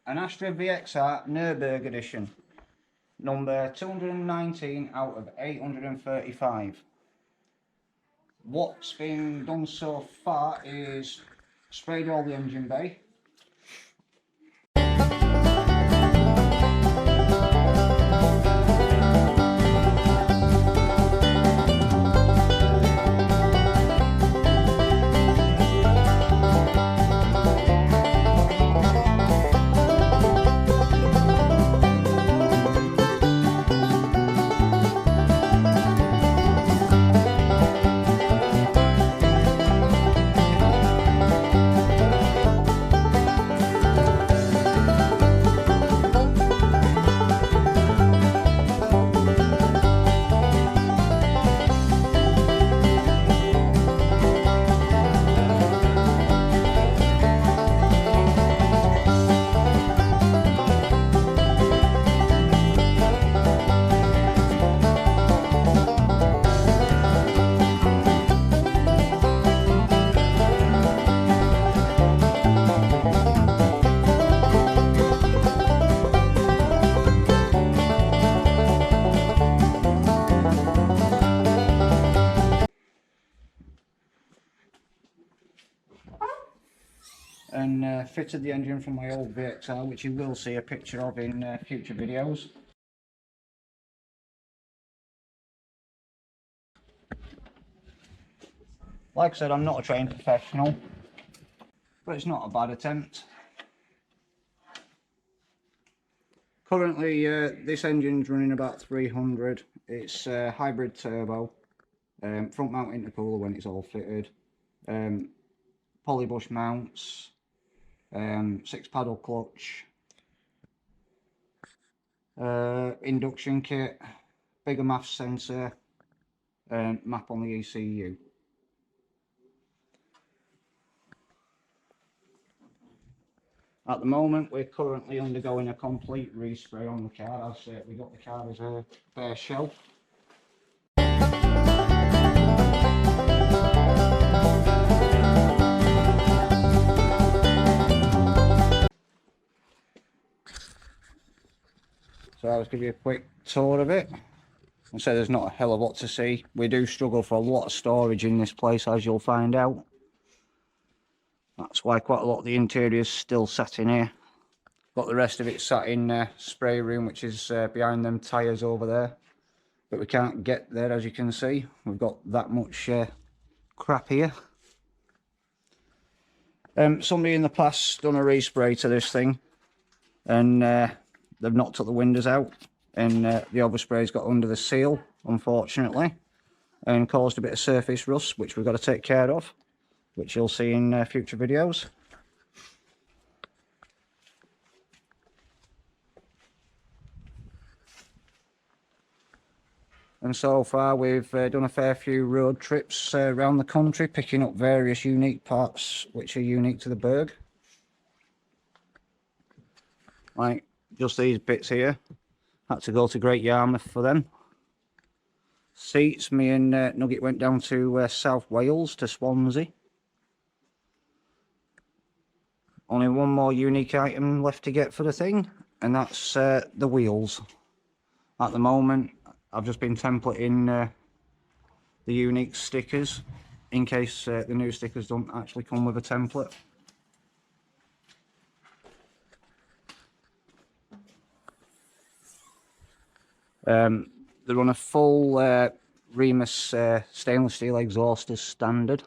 an Astra Vxr Nurburgring edition, number 219 out of 835. What's been done so far is sprayed all the engine bay. And fitted the engine from my old Vxr, which you will see a picture of in future videos. Like I said, I'm not a trained professional, but it's not a bad attempt. Currently this engine's running about 300. It's hybrid turbo, front mount intercooler when it's all fitted, polybush mounts, 6 paddle clutch, induction kit, bigger math sensor, and map on the ECU. At the moment we're currently undergoing a complete respray on the car, as we got the car as a bare shell. So I'll just give you a quick tour of it. And so there's not a hell of a lot to see. We do struggle for a lot of storage in this place, as you'll find out. That's why quite a lot of the interior is still sat in here. Got the rest of it sat in spray room, which is behind them tyres over there. But we can't get there, as you can see. We've got that much crap here. Somebody in the past done a respray to this thing, and they've not took the windows out, and the overspray's got under the seal, unfortunately, and caused a bit of surface rust, which we've got to take care of, which you'll see in future videos. And so far we've done a fair few road trips around the country, picking up various unique parts which are unique to the Berg. Like just these bits here, had to go to Great Yarmouth for them. Seats, me and Nugget went down to South Wales, to Swansea. Only one more unique item left to get for the thing, and that's the wheels. At the moment I've just been templating the unique stickers, in case the new stickers don't actually come with a template. They run a full Remus stainless steel exhaust as standard.